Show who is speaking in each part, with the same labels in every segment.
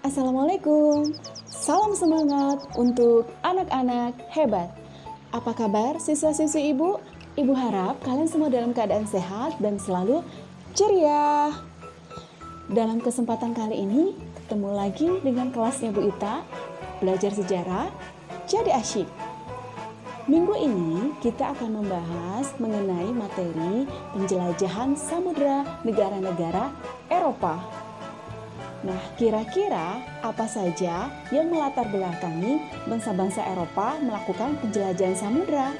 Speaker 1: Assalamualaikum, salam semangat untuk anak-anak hebat. Apa kabar siswa-siswi ibu? Ibu harap kalian semua dalam keadaan sehat dan selalu ceria. Dalam kesempatan kali ini, ketemu lagi dengan kelasnya Bu Ita, belajar sejarah, jadi asyik. Minggu ini kita akan membahas mengenai materi penjelajahan samudra negara-negara Eropa. Nah, kira-kira apa saja yang melatar belakangi bangsa-bangsa Eropa melakukan penjelajahan samudra?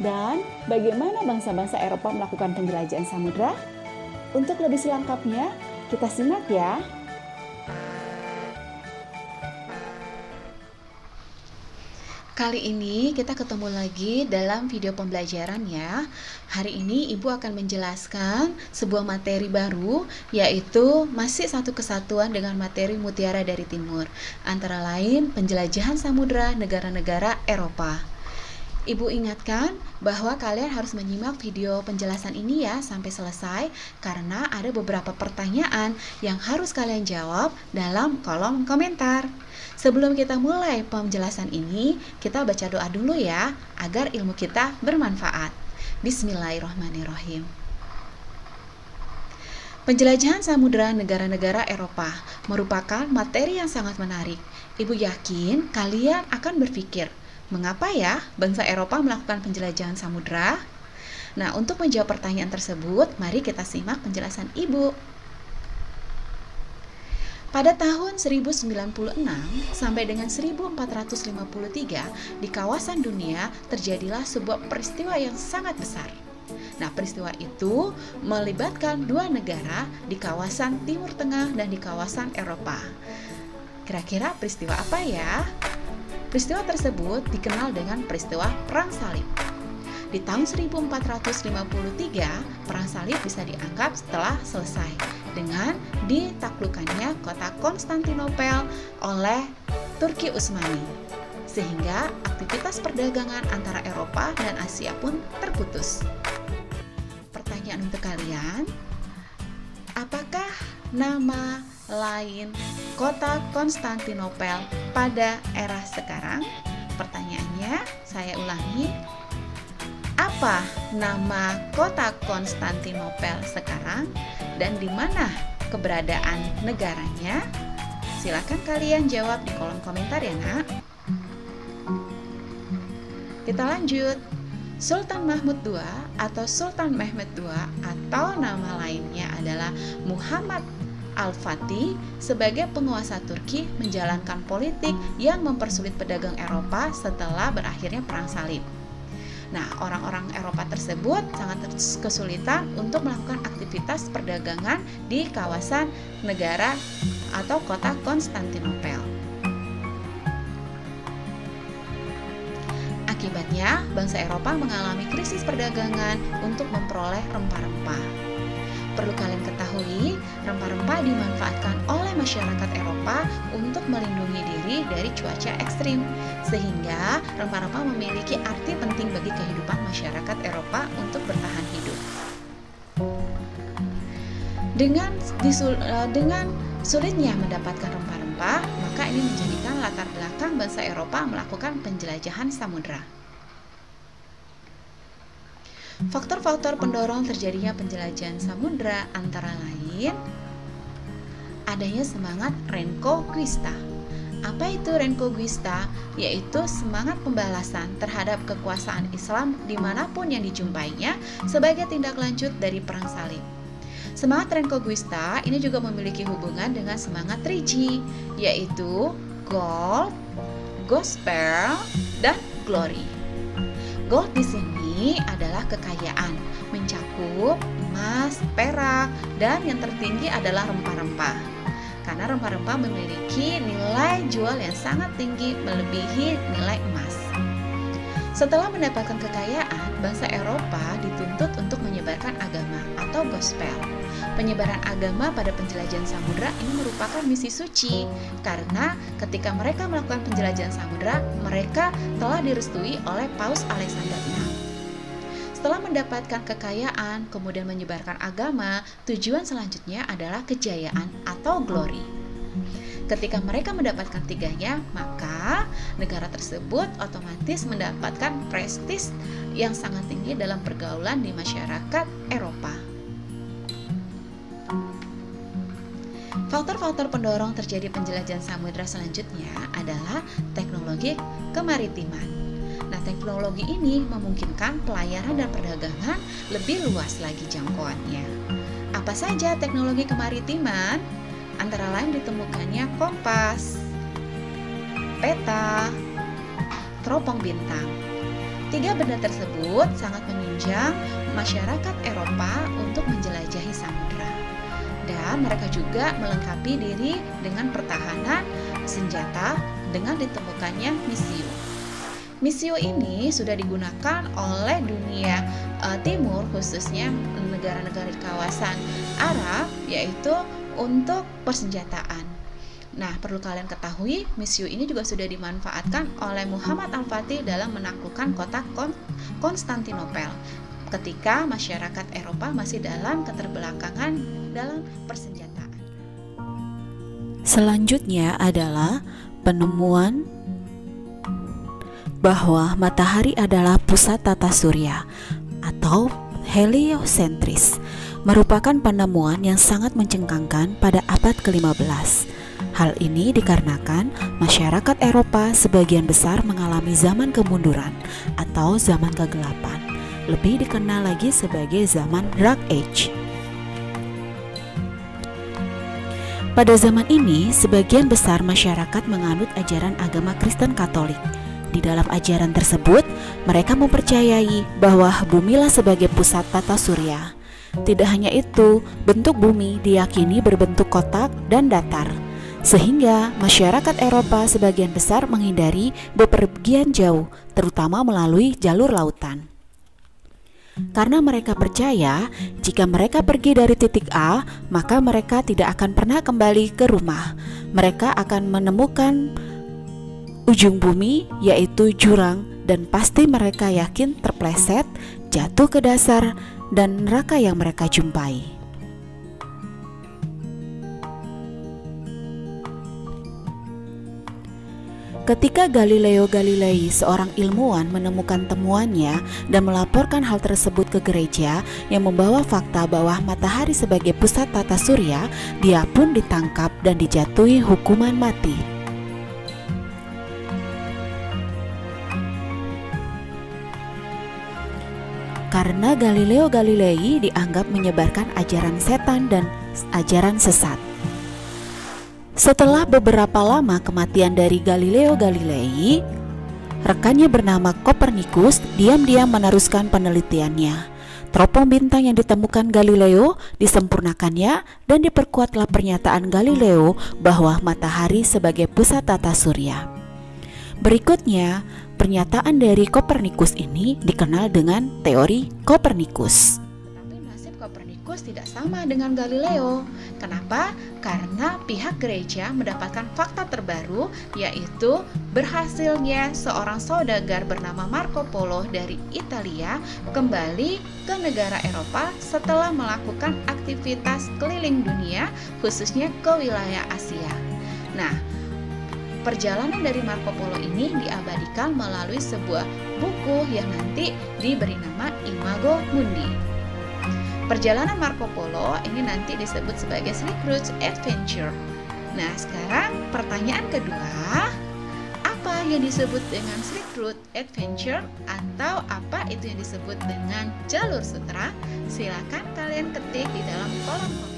Speaker 1: Dan bagaimana bangsa-bangsa Eropa melakukan penjelajahan samudra? Untuk lebih selengkapnya, kita simak ya.
Speaker 2: Kali ini kita ketemu lagi dalam video pembelajaran ya. Hari ini Ibu akan menjelaskan sebuah materi baru, yaitu masih satu kesatuan dengan materi Mutiara dari Timur, antara lain penjelajahan samudra negara-negara Eropa. Ibu ingatkan bahwa kalian harus menyimak video penjelasan ini ya sampai selesai, karena ada beberapa pertanyaan yang harus kalian jawab dalam kolom komentar. Sebelum kita mulai penjelasan ini, kita baca doa dulu ya, agar ilmu kita bermanfaat. Bismillahirrahmanirrahim. Penjelajahan samudra negara-negara Eropa merupakan materi yang sangat menarik. Ibu yakin kalian akan berpikir, mengapa ya bangsa Eropa melakukan penjelajahan samudra? Nah, untuk menjawab pertanyaan tersebut, mari kita simak penjelasan Ibu. Pada tahun 1096 sampai dengan 1453, di kawasan dunia terjadilah sebuah peristiwa yang sangat besar. Nah, peristiwa itu melibatkan dua negara di kawasan Timur Tengah dan di kawasan Eropa. Kira-kira peristiwa apa ya? Peristiwa tersebut dikenal dengan peristiwa Perang Salib. Di tahun 1453, Perang Salib bisa dianggap telah selesai dengan ditaklukkannya kota Konstantinopel oleh Turki Utsmani, sehingga aktivitas perdagangan antara Eropa dan Asia pun terputus. Pertanyaan untuk kalian, apakah nama lain kota Konstantinopel pada era sekarang? Pertanyaannya, saya ulangi. Apa nama kota Konstantinopel sekarang dan di mana keberadaan negaranya? Silakan kalian jawab di kolom komentar ya, Nak. Kita lanjut. Sultan Mahmud II atau Sultan Mehmed II atau nama lainnya adalah Muhammad Al-Fatih sebagai penguasa Turki menjalankan politik yang mempersulit pedagang Eropa setelah berakhirnya Perang Salib. Nah, orang-orang Eropa tersebut sangat kesulitan untuk melakukan aktivitas perdagangan di kawasan negara atau kota Konstantinopel. Akibatnya, bangsa Eropa mengalami krisis perdagangan untuk memperoleh rempah-rempah. Perlu kalian ketahui, rempah-rempah dimanfaatkan oleh masyarakat Eropa untuk melindungi diri dari cuaca ekstrim, sehingga rempah-rempah memiliki arti penting bagi kehidupan masyarakat Eropa untuk bertahan hidup. Dengan sulitnya mendapatkan rempah-rempah, maka ini menjadikan latar belakang bangsa Eropa melakukan penjelajahan samudra. Faktor-faktor pendorong terjadinya penjelajahan samudra antara lain adanya semangat Reconquista. Apa itu Reconquista? Yaitu semangat pembalasan terhadap kekuasaan Islam dimanapun yang dijumpainya sebagai tindak lanjut dari Perang Salib. Semangat Reconquista ini juga memiliki hubungan dengan semangat Rigi, yaitu gold, gospel, dan glory. Gold di sini adalah kekayaan, mencakup emas, perak, dan yang tertinggi adalah rempah-rempah. Karena rempah-rempah memiliki nilai jual yang sangat tinggi melebihi nilai emas. Setelah mendapatkan kekayaan, bangsa Eropa dituntut untuk menyebarkan agama atau gospel. Penyebaran agama pada penjelajahan samudra ini merupakan misi suci, karena ketika mereka melakukan penjelajahan samudra, mereka telah direstui oleh Paus Alexander VI. Setelah mendapatkan kekayaan, kemudian menyebarkan agama, tujuan selanjutnya adalah kejayaan atau glory. Ketika mereka mendapatkan tiganya, maka negara tersebut otomatis mendapatkan prestis yang sangat tinggi dalam pergaulan di masyarakat Eropa. Faktor-faktor pendorong terjadi penjelajahan samudera selanjutnya adalah teknologi kemaritiman. Nah, teknologi ini memungkinkan pelayaran dan perdagangan lebih luas lagi jangkauannya. Apa saja teknologi kemaritiman? Antara lain ditemukannya kompas, peta, teropong bintang. Tiga benda tersebut sangat menunjang masyarakat Eropa untuk menjelajahi samudera. Dan mereka juga melengkapi diri dengan pertahanan senjata dengan ditemukannya misiu. Misiu ini sudah digunakan oleh dunia timur, khususnya negara-negara di kawasan Arab, yaitu untuk persenjataan. Nah, perlu kalian ketahui, misiu ini juga sudah dimanfaatkan oleh Muhammad Al-Fatih dalam menaklukkan kota Konstantinopel ketika masyarakat Eropa masih dalam keterbelakangan dalam persenjataan.
Speaker 3: Selanjutnya adalah penemuan bahwa matahari adalah pusat tata surya atau heliosentris, merupakan penemuan yang sangat mencengkangkan pada abad ke-15. Hal ini dikarenakan masyarakat Eropa sebagian besar mengalami zaman kemunduran atau zaman kegelapan, lebih dikenal lagi sebagai zaman Dark Age. Pada zaman ini, sebagian besar masyarakat menganut ajaran agama Kristen Katolik. Di dalam ajaran tersebut, mereka mempercayai bahwa bumilah sebagai pusat tata surya. Tidak hanya itu, bentuk bumi diyakini berbentuk kotak dan datar, sehingga masyarakat Eropa sebagian besar menghindari bepergian jauh, terutama melalui jalur lautan. Karena mereka percaya, jika mereka pergi dari titik A, maka mereka tidak akan pernah kembali ke rumah. Mereka akan menemukan ujung bumi, yaitu jurang, dan pasti mereka yakin terpleset, jatuh ke dasar, dan neraka yang mereka jumpai. Ketika Galileo Galilei, seorang ilmuwan, menemukan temuannya dan melaporkan hal tersebut ke gereja yang membawa fakta bahwa matahari sebagai pusat tata surya, dia pun ditangkap dan dijatuhi hukuman mati. Karena Galileo Galilei dianggap menyebarkan ajaran setan dan ajaran sesat. Setelah beberapa lama kematian dari Galileo Galilei, rekannya bernama Kopernikus diam-diam meneruskan penelitiannya. Teropong bintang yang ditemukan Galileo disempurnakannya dan diperkuatlah pernyataan Galileo bahwa matahari sebagai pusat tata surya. Berikutnya, pernyataan dari Kopernikus ini dikenal dengan teori Kopernikus.
Speaker 2: Tapi nasib Kopernikus tidak sama dengan Galileo. Kenapa? Karena pihak gereja mendapatkan fakta terbaru, yaitu berhasilnya seorang saudagar bernama Marco Polo dari Italia kembali ke negara Eropa setelah melakukan aktivitas keliling dunia, khususnya ke wilayah Asia. Nah, perjalanan dari Marco Polo ini diabadikan melalui sebuah buku yang nanti diberi nama Imago Mundi. Perjalanan Marco Polo ini nanti disebut sebagai Silk Route Adventure. Nah, sekarang pertanyaan kedua, apa yang disebut dengan Silk Route Adventure atau apa itu yang disebut dengan jalur sutra? Silakan kalian ketik di dalam kolom komentar.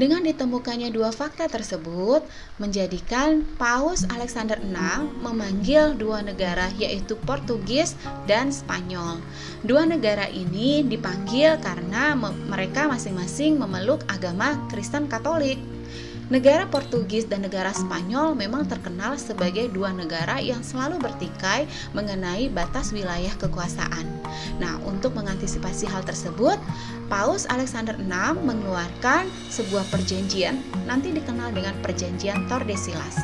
Speaker 2: Dengan ditemukannya dua fakta tersebut menjadikan Paus Alexander VI memanggil dua negara, yaitu Portugis dan Spanyol. Dua negara ini dipanggil karena mereka masing-masing memeluk agama Kristen Katolik. Negara Portugis dan negara Spanyol memang terkenal sebagai dua negara yang selalu bertikai mengenai batas wilayah kekuasaan. Nah, untuk mengantisipasi hal tersebut, Paus Alexander VI mengeluarkan sebuah perjanjian, nanti dikenal dengan Perjanjian Tordesillas.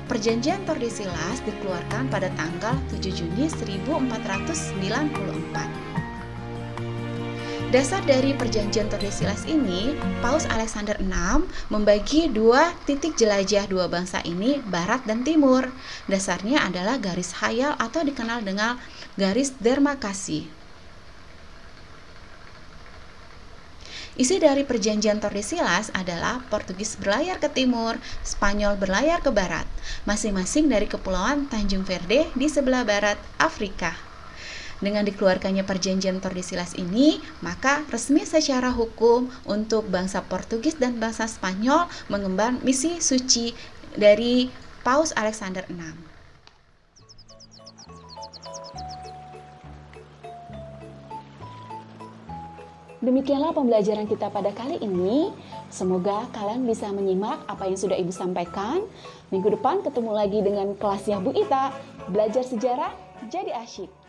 Speaker 2: Perjanjian Tordesillas dikeluarkan pada tanggal 7 Juni 1494. Dasar dari Perjanjian Tordesillas ini, Paus Alexander VI membagi dua titik jelajah dua bangsa ini, barat dan timur. Dasarnya adalah garis khayal atau dikenal dengan garis demarkasi. Isi dari Perjanjian Tordesillas adalah Portugis berlayar ke timur, Spanyol berlayar ke barat, masing-masing dari Kepulauan Tanjung Verde di sebelah barat Afrika. Dengan dikeluarkannya Perjanjian Tordesillas ini, maka resmi secara hukum untuk bangsa Portugis dan bangsa Spanyol mengemban misi suci dari Paus Alexander VI.
Speaker 1: Demikianlah pembelajaran kita pada kali ini. Semoga kalian bisa menyimak apa yang sudah Ibu sampaikan. Minggu depan ketemu lagi dengan kelasnya Bu Ita. Belajar sejarah jadi asyik.